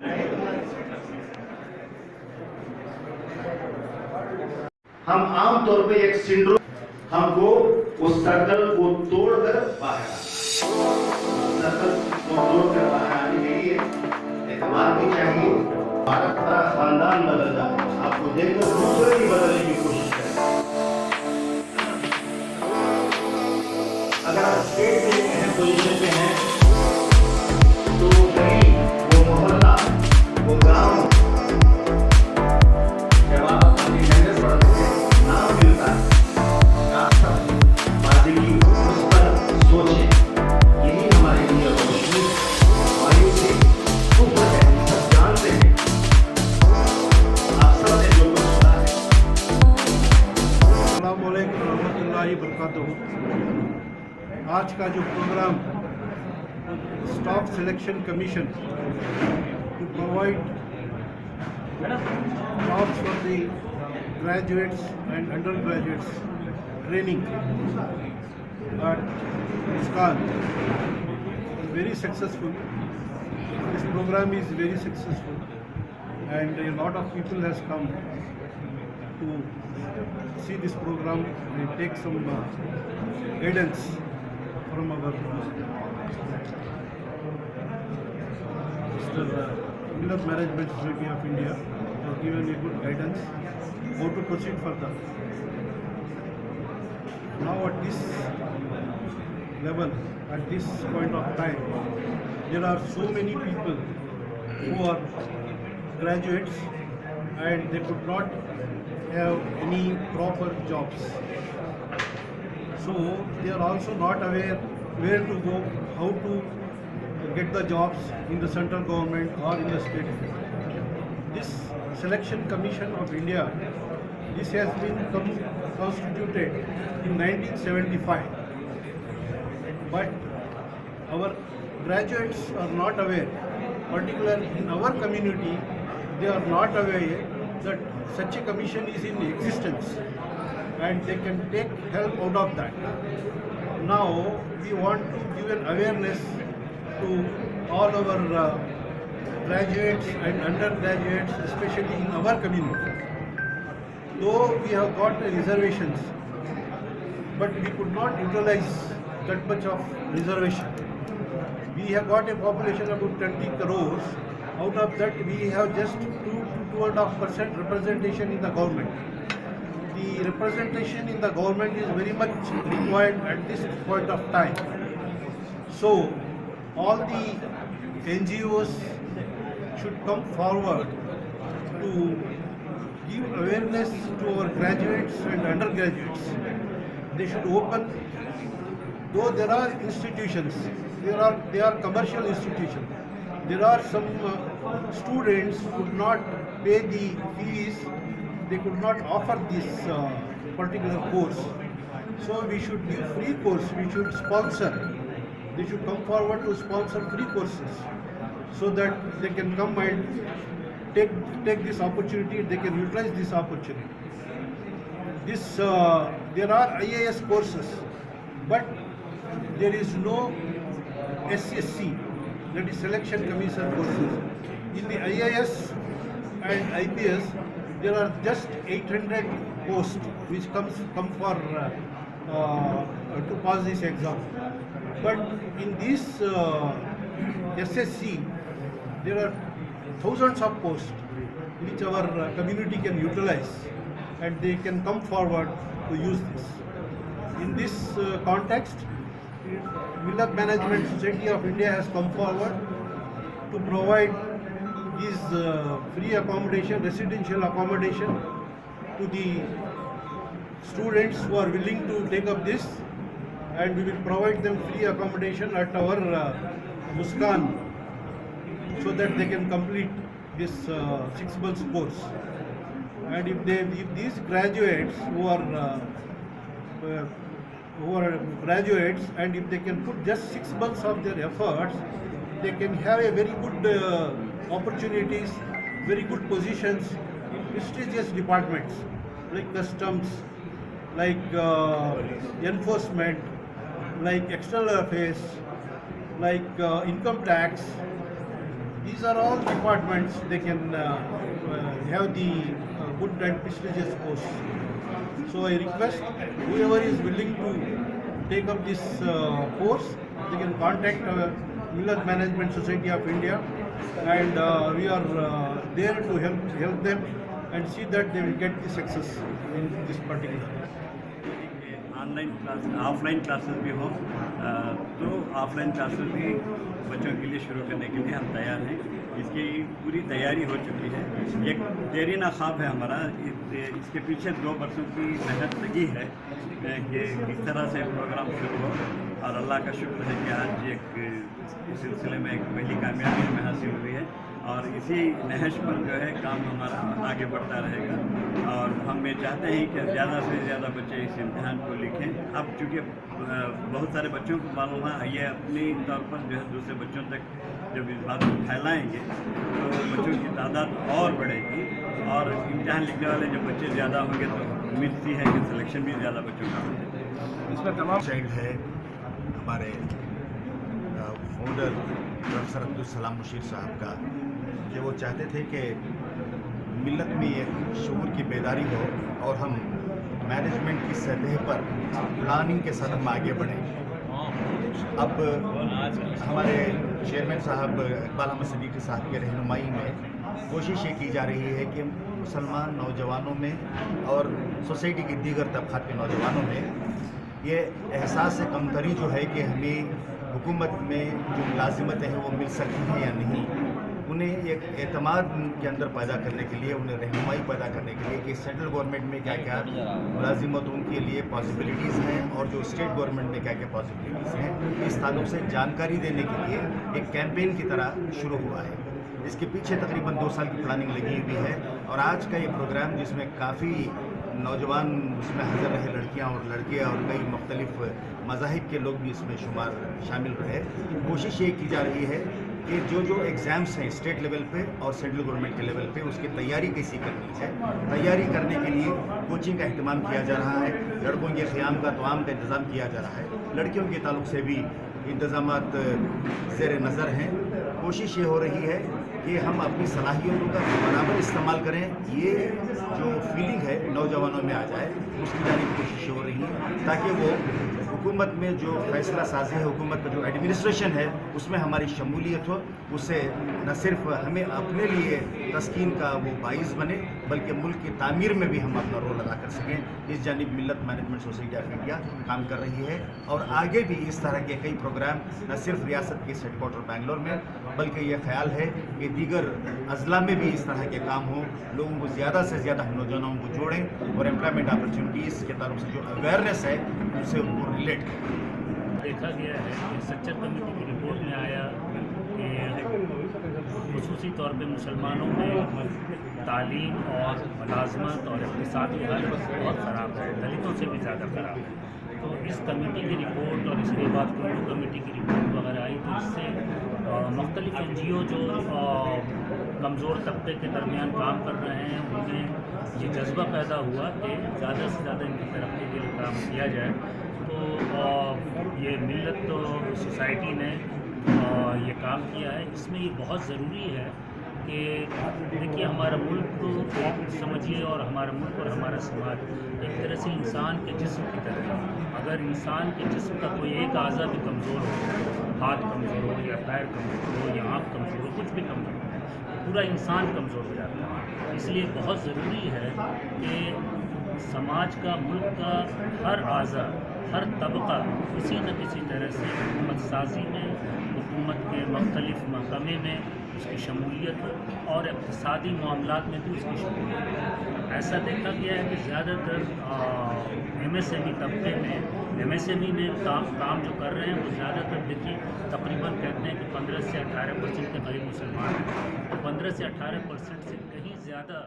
हम आम तौर पे एक सिंड्रोम, हमको उस सर्कल को तोड़कर बाहर आने के लिए एतमाद भी चाहिए। भारत का खानदान बदल रहा है, आपको देखकर दूसरे भी बदलने की कोशिश करें। अगर आप स्टेट में एक अहम पोजीशन पे हैं तो कहीं वो मोहल्ला, वो गांव, जब आप अपनी मेहनत पढ़ते नाम मिलता है, रास्ता बाजी की उस पर सोचें। यही हमारे लिए रोशनी वायु से ऊपर है, सब जानते हैं। आप सबने जो कुछ सुना है। अस्सलाम वालेकुम रहमतुल्लाहि बरकातहू। आज का जो program staff selection commission to provide jobs for the graduates and undergraduates training at Muskan is very successful. This program is very successful and a lot of people has come to see this program and take some guidance from our Mr. Millet Management Society of India has given a good guidance how to proceed further. Now at this level, at this point of time, there are so many people who are graduates and they could not have any proper jobs. So they are also not aware where to go, how to get the jobs in the central government or in the state. This Selection Commission of India, this has been constituted in 1975. But our graduates are not aware, particularly in our community, they are not aware that such a commission is in existence and they can take help out of that. Now we want to give an awareness to all our graduates and undergraduates, especially in our community. Though we have got reservations, but we could not utilize that much of reservation. We have got a population of about 20 crores. Out of that, we have just 2 to 2.5% representation in the government. The representation in the government is very much required at this point of time. So, all the NGOs should come forward to give awareness to our graduates and undergraduates. They should open, though there are institutions, they are commercial institutions. There are some students who could not pay the fees, they could not offer this particular course. So we should give free course, we should sponsor. They should come forward to sponsor free courses so that they can come and take this opportunity, they can utilize this opportunity. There are IAS courses, but there is no SSC, that is Selection Commission courses. In the IAS and IPS, there are just 800 posts which come for to pass this exam. But in this SSC, there are thousands of posts which our community can utilize and they can come forward to use this. In this context, Millet Management Society of India has come forward to provide this free accommodation, residential accommodation to the students who are willing to take up this, and we will provide them free accommodation at our Muskan so that they can complete this 6 months course. And if these graduates who are graduates, and if they can put just 6 months of their efforts, they can have a very good opportunities, very good positions in prestigious departments like customs, like enforcement, like external affairs, like income tax, These are all departments. They can have the good and prestigious posts. So I request whoever is willing to take up this course, they can contact Millat Management Society of India, and we are there to help them and see that they will get the success in this particular. Online class offline classes भी हो तो offline classes भी बच्चों के लिए शुरू करने के लिए हम तैयार हैं। इसकी पूरी तैयारी हो चुकी है। एक देरीना ख्वाब है हमारा, इसके पीछे 2 बरसों की मेहनत लगी है कि किस तरह से प्रोग्राम शुरू हो, और अल्लाह का शुक्र है कि आज इस सिलसिले में एक पहली कामयाबी हमें हासिल हुई है, और इसी नहज पर जो है काम हमारा आगे बढ़ता रहेगा। और हम ये चाहते हैं कि ज़्यादा से ज़्यादा बच्चे इस इम्तहान को लिखें। अब चूँकि बहुत सारे बच्चों को मालूम है, ये अपनी तौर पर जो है दूसरे बच्चों तक जब इस बात को फैलाएंगे तो बच्चों की तादाद और बढ़ेगी, और इम्तहान लिखने वाले जब बच्चे ज़्यादा होंगे तो उम्मीद सी है कि सिलेक्शन भी ज़्यादा बच्चों का होगा। इसमें तमाम साइड है हमारे फाउंडर प्रोफेसर अब्दुल सलाम मुशीर साहब का, कि वो चाहते थे कि मिल्लत में एक शऊर की बेदारी हो और हम मैनेजमेंट की सतह पर प्लानिंग के साथ हम आगे बढ़ें। अब हमारे चेयरमैन साहब इकबाल अहमद सिद्दीकी साहब की रहनुमाई में कोशिश ये की जा रही है कि मुसलमान नौजवानों में और सोसाइटी के दीगर तबक़ात के नौजवानों में ये एहसास कमतरी जो है कि हमें हुकूमत में जो मुलाजिमतें हैं वो मिल सकती हैं या नहीं, उन्हें एक एतमाद के अंदर पैदा करने के लिए, उन्हें रहनुमाई पैदा करने के लिए कि सेंट्रल गवर्नमेंट में क्या क्या मुलाजिमतों के लिए पॉसिबिलिटीज़ हैं और जो स्टेट गवर्नमेंट में क्या क्या पॉसिबिलिटीज़ हैं, इस ताल्लुक़ से जानकारी देने के लिए एक कैंपेन की तरह शुरू हुआ है। इसके पीछे तकरीबन 2 साल की प्लानिंग लगी हुई है, और आज का ये प्रोग्राम जिसमें काफ़ी नौजवान उसमें हाज़िर रहे, लड़कियां और लड़के, और कई मुख्तलिफ मज़ाहिब के लोग भी इसमें शामिल रहे। कोशिश ये की जा रही है कि जो एग्ज़ाम्स हैं स्टेट लेवल पे और सेंट्रल गवर्नमेंट के लेवल पे, उसकी तैयारी कैसी करनी है। तैयारी करने के लिए कोचिंग का अहतमाम किया जा रहा है, लड़कों के क़याम का तमाम का इंतज़ाम किया जा रहा है, लड़कियों के ताल्लुक़ से भी इंतज़ामात ज़ेर नज़र हैं। कोशिश ये हो रही है कि हम अपनी सलाहियतों का बराबर इस्तेमाल करें, ये जो फीलिंग है नौजवानों में आ जाए, उसकी जानिब कोशिश हो रही है, ताकि वो हुकूमत में जो फैसला साजी है, हुकूमत का जो एडमिनिस्ट्रेशन है, उसमें हमारी शमूलियत हो। उससे न सिर्फ हमें अपने लिए तस्कीन का वो बाइस बने, बल्कि मुल्क की तामीर में भी हम अपना रोल अदा कर सकें। इस जानिब मिल्लत मैनेजमेंट सोसाइटी ऑफ इंडिया काम कर रही है, और आगे भी इस तरह के कई प्रोग्राम न सिर्फ रियासत के हेडक्वार्टर बेंगलोर में, बल्कि ये ख्याल है कि दीगर अजला में भी इस तरह के काम हो, लोगों को ज़्यादा से ज़्यादा हम नौजवानों को जोड़ें, और एम्प्लॉयमेंट अपॉर्चुनिटीज़ के ताल्लुक से जो अवेयरनेस है उससे उनको रिलेट करें। देखा गया है कि सच्चर कमेटी की रिपोर्ट में आया कि खुसूसी तौर पे मुसलमानों में तालीम और मुलाजमत और इक़्तिसादी हालत बहुत ख़राब है, दलितों से भी ज़्यादा ख़राब है। तो इस कमेटी की रिपोर्ट और इसके बाद कोई कमेटी की रिपोर्ट वगैरह आई, तो इससे मुख्तलिफ NGO जो कमज़ोर तबके के दरमियान काम कर रहे हैं, उनमें ये जज्बा पैदा हुआ कि ज़्यादा से ज़्यादा इनकी तरक्की के लिए काम किया जाए। तो ये मिल्लत सोसाइटी ने ये काम किया है। इसमें ये बहुत ज़रूरी है कि देखिए हमारा मुल्क को समझिए, और हमारा मुल्क और हमारा समाज एक तरह से इंसान के जिस्म की तरह है। अगर इंसान के जिस्म का कोई एक अज़ा भी कमज़ोर हो, हाथ कमज़ोर हो या पैर कमज़ोर हो या आँख कमज़ोर हो, कुछ भी कमज़ोर हो, तो पूरा इंसान कमज़ोर हो जाता है। इसलिए बहुत ज़रूरी है कि समाज का, मुल्क का हर अज़ा, हर तबका किसी न किसी तरह से हुकूमत साजी में, हुकूमत के मुख्तलिफ महकमे में उसकी शमूलियत हो, और इक़्तिसादी मामलात में भी उसकी शमूलियत हो। ऐसा देखा गया है कि ज़्यादातर MSME तबके में, MSME में काम जो कर रहे हैं, वो ज़्यादातर देखिए तकरीबन कहते हैं कि 15 से 18% के करीब मुसलमान हैं, तो 15 से 18% से कहीं ज़्यादा